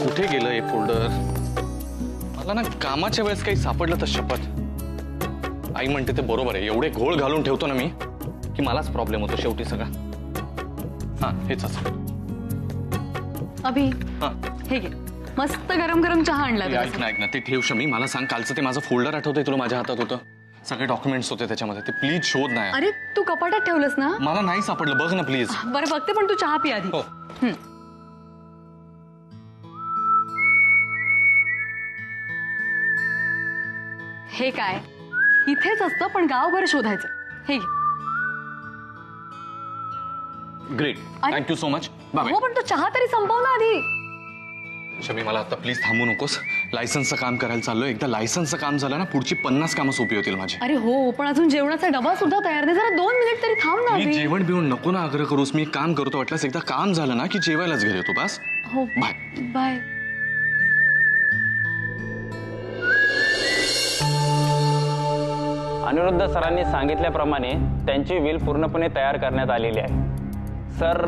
कुठे गेलं हे फोल्डर? मला ना कामाच्या वेळेस काही सापडलं तर शपथ. आई म्हणते ते बरोबर आहे, एवढे घोळ घालून ठेवतो ना मी की मलाच प्रॉब्लेम होतो शेवटी सगळा. हा हेच असं. अभि हा हे घे, मस्त गरम गरम चहा आणलाय. ऐक ना ते ठेव शमी. मला सांग, कालचं ते माझं फोल्डर आठवतंय तुला? माझ्या हातात होतं, सगळे डॉक्युमेंट्स होते त्याच्यामध्ये. ते प्लीज शोध नाही. अरे तू कपाटात ठेवलंस ना? मला नाही सापडलं, बघ ना प्लीज. बरं बघते, पण तू चहा पी आधी. हो. हे काय इथेच असतं, पण गावभर शोधायचं. हे घे. Great, thank you so much. Bye. हो पण तू चहा तरी संपव ना आधी. शमी मला आता प्लीज थांबू नकोस. लायसन्सचं काम करायला चाललोय. एकदा लायसन्सचं काम झालं ना, पुढची 50 कामं सोपी होतील माझी. अरे हो, पण अजून जेवणाचा डबा सुद्धा तयार नाही. जरा 2 मिनिट तरी थांब ना. मी जेवण बिवण नको ना आग्रह करूस. मी काम करतो, वाटल्यास एकदा काम झालं ना की जेवायलाच घरी येतो. बस. हो बाय बाय. अनिरुद्ध सरांनी सांगितल्याप्रमाणे त्यांची व्हील पूर्णपणे तयार करण्यात आलेली आहे. सर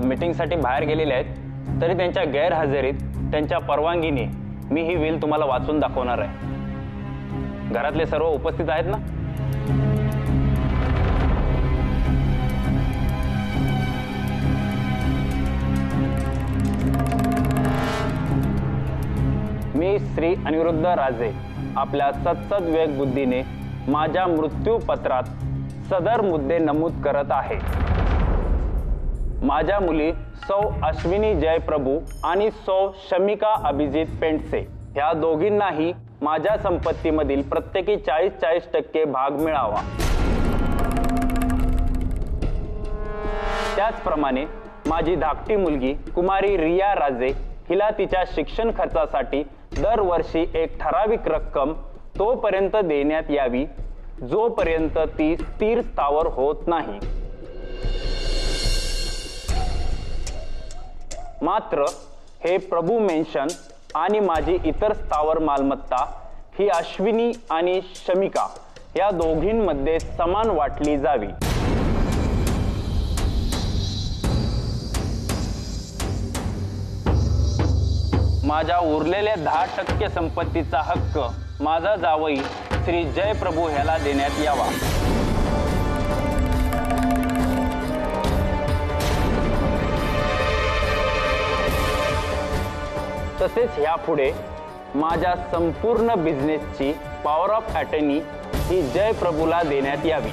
मीटिंगसाठी बाहेर गेलेले आहेत, तरी त्यांच्या गैरहजेरीत त्यांच्या परवानगीने मी ही व्हील तुम्हाला वाचून दाखवणार आहे. घरातले सर्व उपस्थित आहेत ना? मी श्री अनिरुद्ध राजे आपल्या सत्सद बुद्धीने माझ्या मृत्यूपत्रात सदर मुद्दे नमूद करत आहे. माझ्या मुली सौ अश्विनी जयप्रभू आणि सौ शमिका अभिजित पेंडसे ह्या दोघींनाही माझ्या संपत्तीमधील प्रत्येकी 40% भाग मिळावा. त्याचप्रमाणे माझी धाकटी मुलगी कुमारी रिया राजे हिला तिच्या शिक्षण खर्चासाठी दरवर्षी एक ठराविक रक्कम तोपर्यंत देण्यात यावी जोपर्यंत ती स्थिर स्थावर होत नाही. मात्र हे प्रभू मेन्शन आणि माझी इतर स्थावर मालमत्ता ही अश्विनी आणि शमिका या दोघींमध्ये समान वाटली जावी. माझ्या उरलेल्या 10% संपत्तीचा हक्क माझा जावई श्री जयप्रभू ह्याला देण्यात यावा. तसेच ह्यापुढे माझ्या संपूर्ण बिझनेसची पॉवर ऑफ अटर्नी ही जयप्रभूला देण्यात यावी.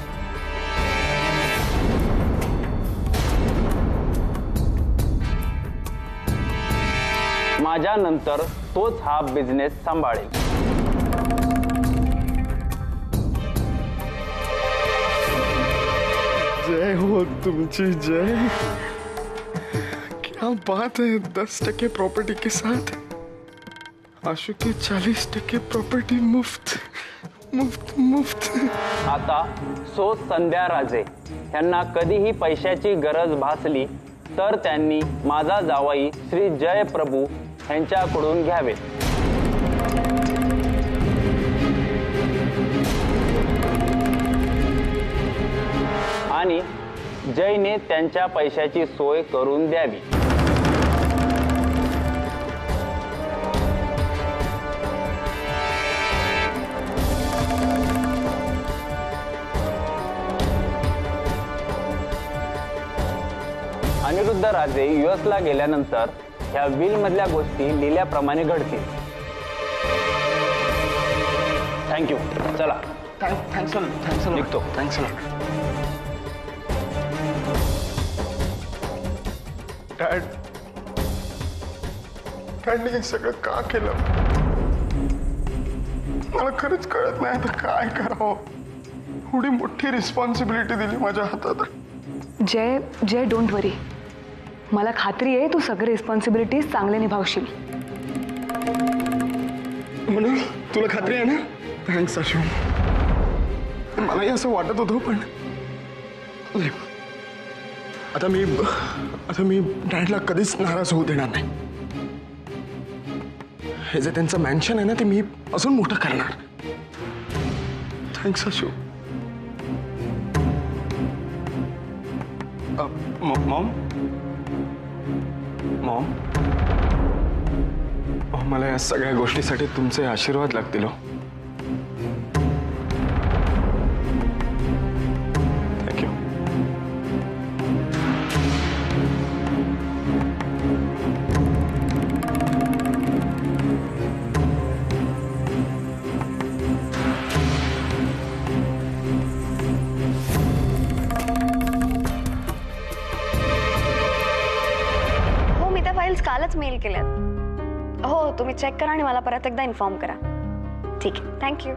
माझ्या नंतर तोच हा बिझनेस सांभाळेल. जय हो तुमची जय. क्या बात है, 10% प्रॉपर्टी के साथ आशु की 40% प्रॉपर्टी मुफ्त मुफ्त मुफ्त. आता सो संध्या राजे यांना कधीही पैशाची गरज भासली तर त्यांनी माझा जावई श्री जयप्रभू यांच्याकडून घ्यावे. आणि जयने त्यांच्या पैशाची सोय करून द्यावी. अनिरुद्ध राजे US ला गेल्यानंतर ह्या व्हील मधल्या गोष्टी लिहिल्याप्रमाणे घडतील. थँक्यू. चला. थँक्स निघतो. Thanks dad. डॅडने हे सगळं का केलं मला खरंच कळत नाही आता काय करावं. एवढी मोठी रिस्पॉन्सिबिलिटी दिली माझ्या हातात. जय जय डोंट वरी, मला खात्री आहे तू सगळे रिस्पॉन्सिबिलिटीज चांगले निभावशील. म्हणून तुला खात्री आहे ना? थँक्स आशू. मलाही असं वाटत होतं, पण आता मी डॅडला कधीच नाराज होऊ देणार नाही. हे जे त्यांचं मॅन्शन आहे ना, ते मी अजून मोठं करणार. थँक्स आशू. मॉम. मॉम. मला या सगळ्या गोष्टीसाठी तुमचे आशीर्वाद लागतील हो. थँक्यू. हो, मी त्या फाईल्स कालच मेल केल्यात. हो, तुम्ही चेक करा आणि मला परत एकदा इन्फॉर्म करा. ठीक आहे, थँक्यू.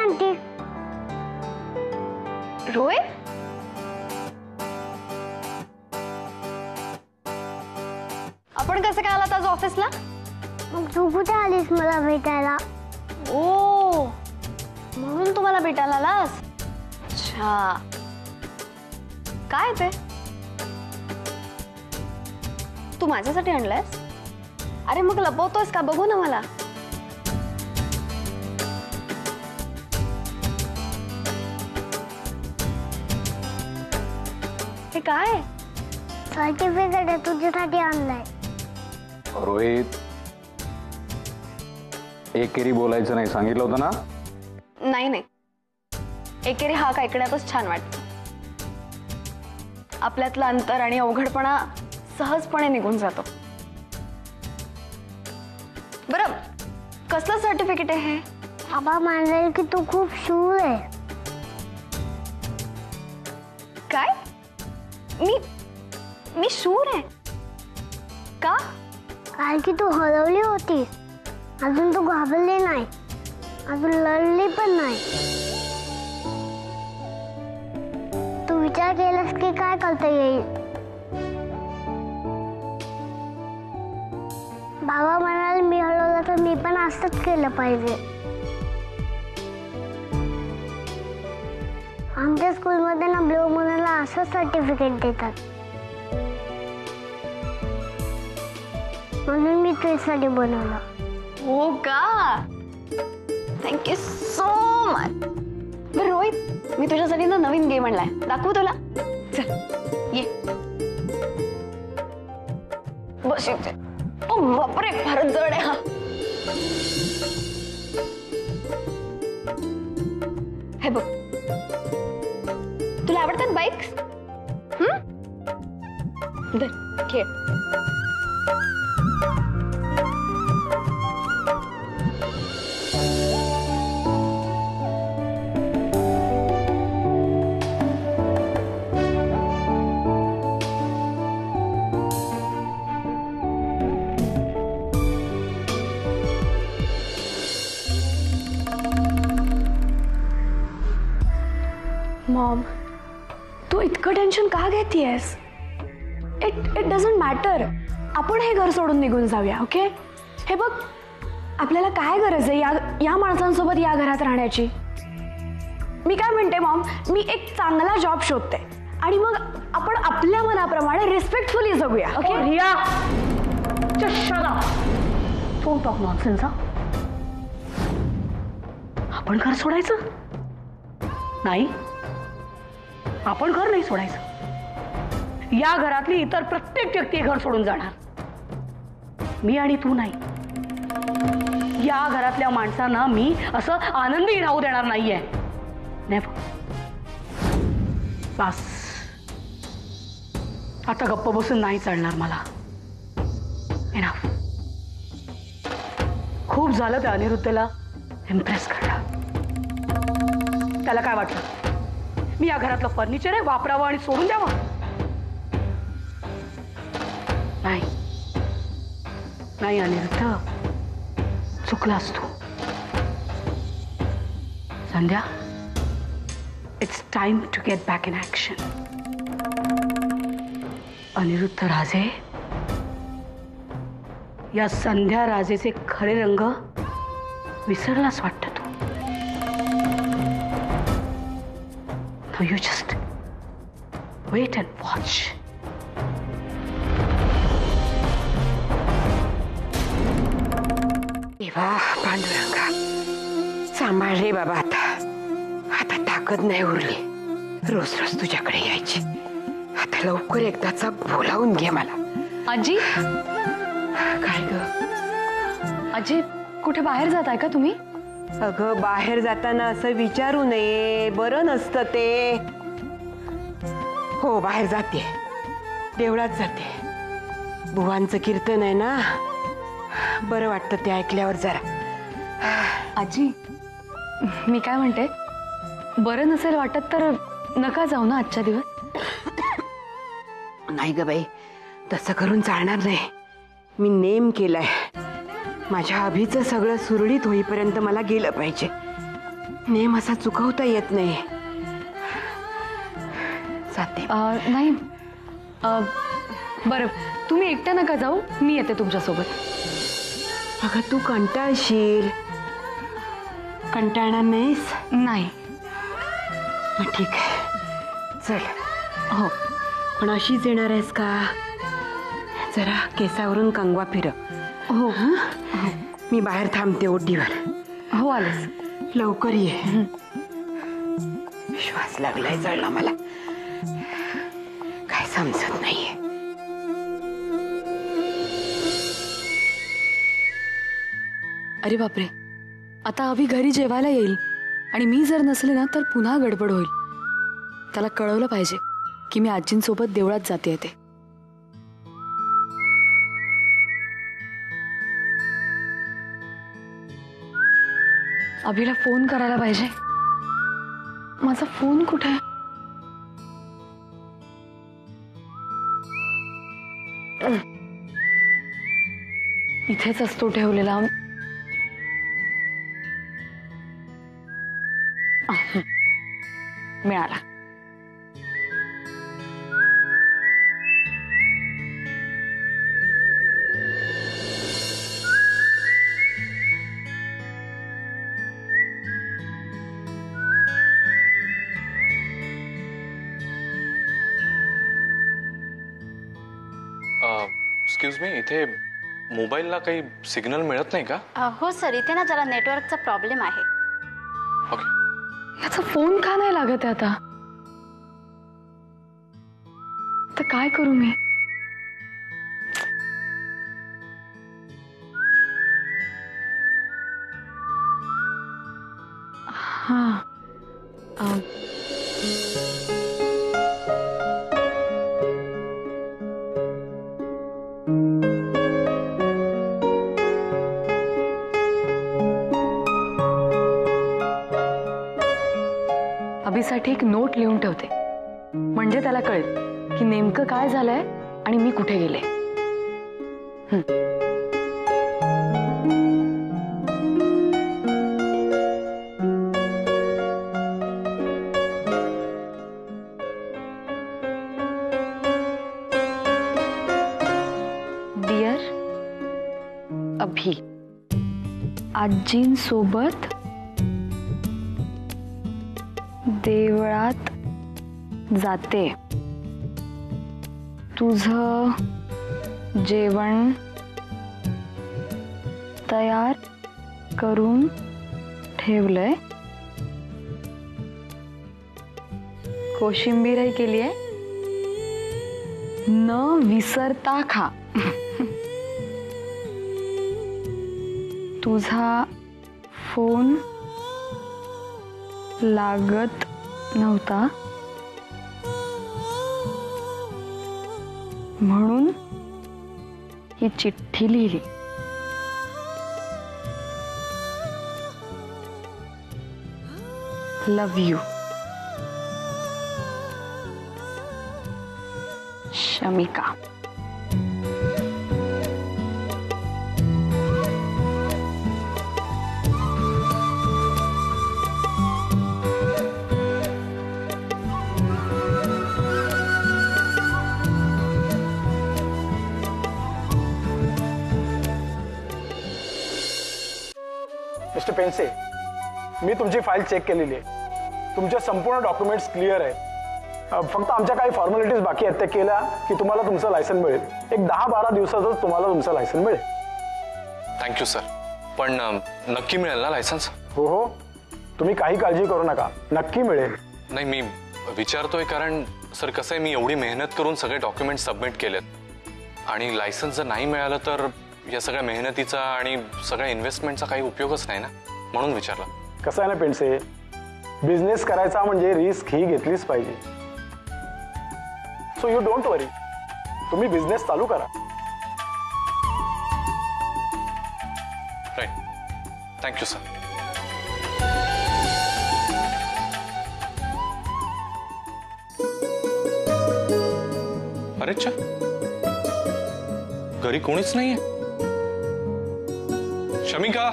आंटी रोहित, आपण कसं काय आलात आज ऑफिसला? मग तू कुठे आलीस मला भेटायला? ओ, म्हणून तुम्हाला भेटायला आलास? अच्छा, काय ते तू माझ्यासाठी आणलंयस? अरे मग लपवतोयस का? बघू ना मला. हे काय? सर्टिफिकेट आहे, तुझ्यासाठी आणलंय. रोहित, एकेरी बोलायचं नाही सांगितलं होतं ना? नाही नाही, एकेरी हाक ऐकण्यातच छान वाटतं. आपल्यातलं अंतर आणि अवघडपणा सहजपणे निघून जातो. बरं, कसलं सर्टिफिकेट आहे हे? बाबा म्हणाले की तू खूप शूर आहे. काय? मी शूर आहे का? कारण की तू हरवली होतीस, अजून तू घाबरली नाही, अजून लढली पण नाही. तू विचार केलास की काय करता येईल. बाबा म्हणाले मी हरवलं तर मी पण असंच केलं पाहिजे. आमच्या स्कूलमध्ये ना ब्लू मुलांना असं सर्टिफिकेट देतात, म्हणून मी तुझ्यासाठी बनवलं. हो का? Thank you so much. बरं रोहित, मी तुझ्यासाठी ना नवीन गेम आणलाय, दाखवू तुला? चल ये. बस इथे. ओ बापरे, फारच जड आहे हा. हे बघ, तुला आवडतात बाईक्स? धर, खेळ. मॉम, तू इतकं टेन्शन का घेतीयस? It doesn't matter. आपण हे घर सोडून निघून जाऊया, ओके? हे बघ, आपल्याला काय गरज आहे या माणसांसोबत या घरात राहण्याची? मी काय म्हणते मॉम, मी एक चांगला जॉब शोधते आणि मग आपण आपल्या मनाप्रमाणे रिस्पेक्टफुली जगूया, okay? Riya, just shut up. Don't talk nonsense, हा? आपण घर सोडायचं नाही, आपण घर नाही सोडायचं. या घरातली इतर प्रत्येक व्यक्ती घर सोडून जाणार, मी आणि तू नाही. या घरातल्या माणसांना मी असं आनंदी राहू देणार नाहीये. नेव्हर. बस, आता गप्प बसून नाही चालणार मला. एनफ. खूप झालं त्या अनिरुद्धला इम्प्रेस करणं. त्याला काय वाटलं मी या घरातलं फर्निचर आहे, वापरावं आणि सोडून द्यावं? नाही नाही अनिरुद्ध, चुकलास तू. Sandhya, it's time to get back in action. Aniruddh Raje, या संध्या राजेचे खरे रंग विसरलाच वाटतं तू. Now you just wait and watch. देवा पांडुरंगा, सांभाळ रे बाबा आता. ताकद नाही उरली रोज रोज तुझ्याकडे यायची. आता लवकर एकदाचा बोलावून घे मला. आजी, काय ग? आजी कुठे बाहेर जाताय का तुम्ही? अगं बाहेर जाताना असं विचारू नये, बरं नसतं ते. हो बाहेर जाते, देवळात जाते. बुवांचं कीर्तन आहे ना, बरं वाटतं ते ऐकल्यावर जरा. आजी, मी काय म्हणते, बरं नसेल वाटत तर नका जाऊ ना आजच्या दिवस. नाही ग बाई, तसं करून चालणार नाही. मी नेम केलाय. माझ्या अभिचं सगळं सुरळीत होईपर्यंत मला गेलं पाहिजे. नेम असा चुकवता येत नाही. जाते. नाही, बरं तुम्ही एकट्या नका जाऊ, मी येते तुमच्यासोबत. अगं तू कंटाळशील. कंटाळणार नाहीस? नाही. मग ठीक आहे, चल. हो. पण अशीच येणार आहेस का? जरा केसावरून कंगवा फिर. हो. मी बाहेर थांबते ओटीवर. हो आलेस. लवकर ये. श्वास लागलाय जळला मला, काय समजत नाहीये. अरे बापरे, आता अभि घरी जेवायला येईल आणि मी जर नसले ना तर पुन्हा गडबड होईल. त्याला कळवलं पाहिजे की मी आजींसोबत देवळात जाते ते. अभिला फोन करायला पाहिजे. माझा फोन कुठे आहे? इथेच असतो ठेवलेला. मिळाला. एक्सक्यूज मी, इथे मोबाईलला काही सिग्नल मिळत नाही का? हो सर, इथे ना जरा नेटवर्कचा प्रॉब्लेम आहे. ओके. याचा फोन का नाही लागत आहे आता? तर काय करू मी? हा. अभिसाठी एक नोट लिहून ठेवते, म्हणजे त्याला कळेल की नेमकं काय झालंय आणि मी कुठे गेले. डिअर अभि, आजींसोबत देवळात जाते. तुझं जेवण तयार करून ठेवलंय. कोशिंबीरही केली आहे. न विसरता खा. तुझा फोन लागत नव्हता म्हणून ही चिठ्ठी लिहिली. लव यू शमिका. मिस्टर पेन्से, मी तुमची फाईल चेक केलेली आहे. तुमचे संपूर्ण डॉक्युमेंट्स क्लिअर आहेत. फक्त आमच्या काही फॉर्मॅलिटीज बाकी आहेत, त्या केल्या की तुम्हाला तुमचं लायसन मिळेल. एक 10-12 दिवसातच तुम्हाला तुमचं लायसन मिळेल. Thank you sir. पण नक्की मिळेल ना लायसन्स? हो हो, तुम्ही काही काळजी करू नका, नक्की मिळेल. नाही मी विचारतोय कारण सर कसं आहे, मी एवढी मेहनत करून सगळे डॉक्युमेंट सबमिट केलेत आणि लायसन्स जर नाही मिळालं तर या सगळ्या मेहनतीचा आणि सगळ्या इन्व्हेस्टमेंटचा काही उपयोगच नाही ना, म्हणून विचारलं. कसं आहे ना पेंडसे, बिझनेस करायचा म्हणजे रिस्क ही घेतलीच पाहिजे. सो यू डोंट वरी, तुम्ही बिझनेस चालू करा. Right, thank you sir. अरे अच्छा, घरी कोणीच नाहीये. शमिका,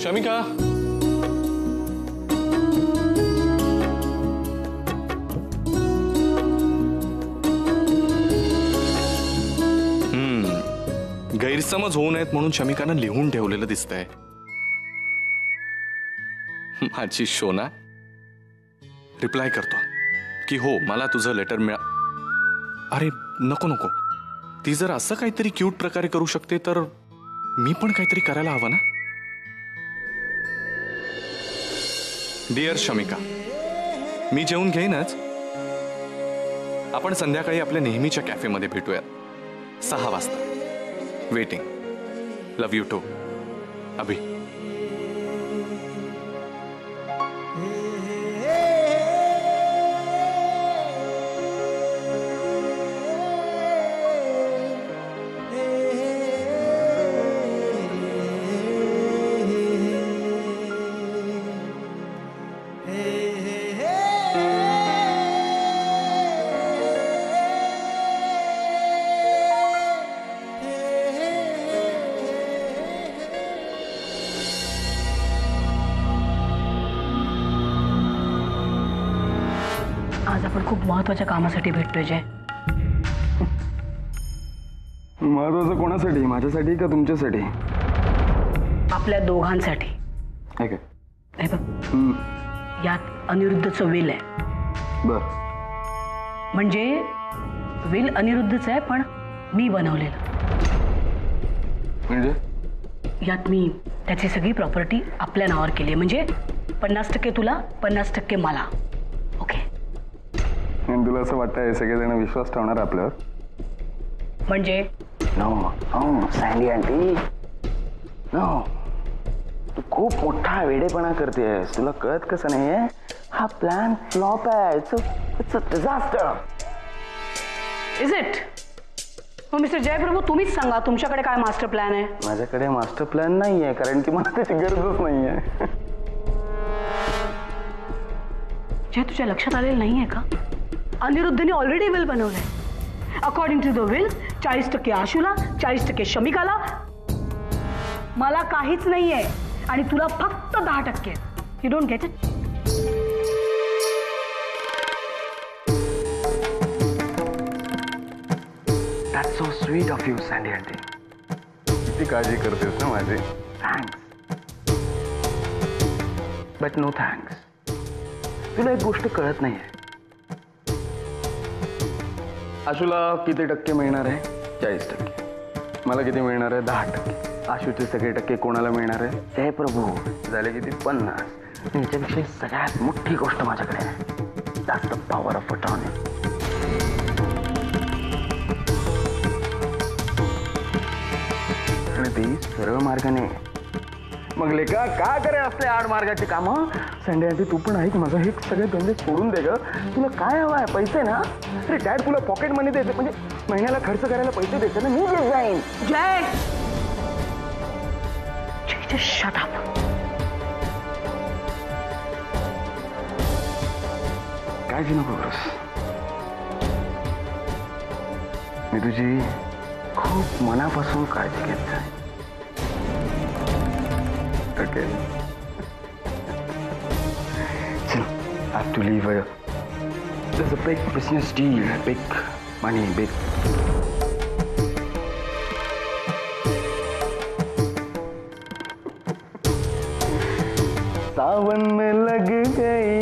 शमिका. गैरसमज होऊ नयेत म्हणून शमिकानं लिहून ठेवलेलं दिसतंय. माझी शोना रिप्लाय करतो की हो मला तुझं लेटर मिळा. अरे नको नको, ती जर असं काहीतरी क्यूट प्रकारे करू शकते तर मी पण काहीतरी करायला हवं ना. डिअर शमिका, मी जेवून घेईनच. आपण संध्याकाळी आपल्या नेहमीच्या कॅफेमध्ये भेटूयात 6 वाजता. Waiting. Love you too. Abhi. आज आपण खूप महत्वाच्या कामासाठी भेटतोय जय. महत्वाचं कोणासाठी? माझ्यासाठी का तुमच्यासाठी? आपल्या दोघांसाठी. हे काय? हे बघ, यात अनिरुद्धचं विल आहे. बर. म्हणजे विल अनिरुद्धच आहे पण मी बनवलेलं. म्हणजे यात मी त्याची सगळी प्रॉपर्टी आपल्या नावावर केली आहे. म्हणजे 50% तुला, 50% मला. ओके. तुला असं वाटतंय सगळेजण विश्वास ठेवणार आपल्यावर? म्हणजे नो सँडी आंटी, नो, तू खूप मोठा वेडेपणा करतेस. तुला कळत कसं नाहीये? हा प्लॅन फ्लॉप आहे. It's a disaster. Is it? हो मिस्टर जयप्रभू, तुम्हीच सांगा तुमच्याकडे काय मास्टर प्लॅन आहे? माझ्याकडे मास्टर प्लॅन नाहीये कारण की मला त्याची गरजच नाहीये. जय, तुझ्या लक्षात आलेलं नाहीये का? अनिरुद्धने ऑलरेडी विल बनवलंय. अकॉर्डिंग टू द विल 40% आशूला, 40% शमिकाला. मला काहीच नाहीये आणि तुला फक्त 10%. You don't get it? That's so sweet of you Sandy aunty. किती काळजी करतेस ना माझी. Thanks but no thanks. तुला एक गोष्ट कळत नाहीये. आशूला किती टक्के मिळणार आहे? 40%. मला किती मिळणार आहे? 10%. आशूचे सगळे टक्के कोणाला मिळणार आहे? जय प्रभू. झाले किती? 50. याच्यापेक्षा सगळ्यात मोठी गोष्ट माझ्याकडे आहे. That's the power of attorney. आणि ती सरळ मार्गाने. मग लेका का करे असले 8 मार्गाची कामं? संडे आंटी तू पण ऐक, माझं हे सगळे धंदे सोडून दे ग. तुला काय हवं आहे? पैसे ना? अरे डॅड तुला पॉकेट मनी देते, म्हणजे महिन्याला खर्च करायला पैसे देते ना, मी देत जाईन. जय, just shut up. काळजी नको करूस. मी तुझी खूप मनापासून काळजी घेत. Okay. So, I have to leave. There's a big business deal, big money, big. सावन में लग गई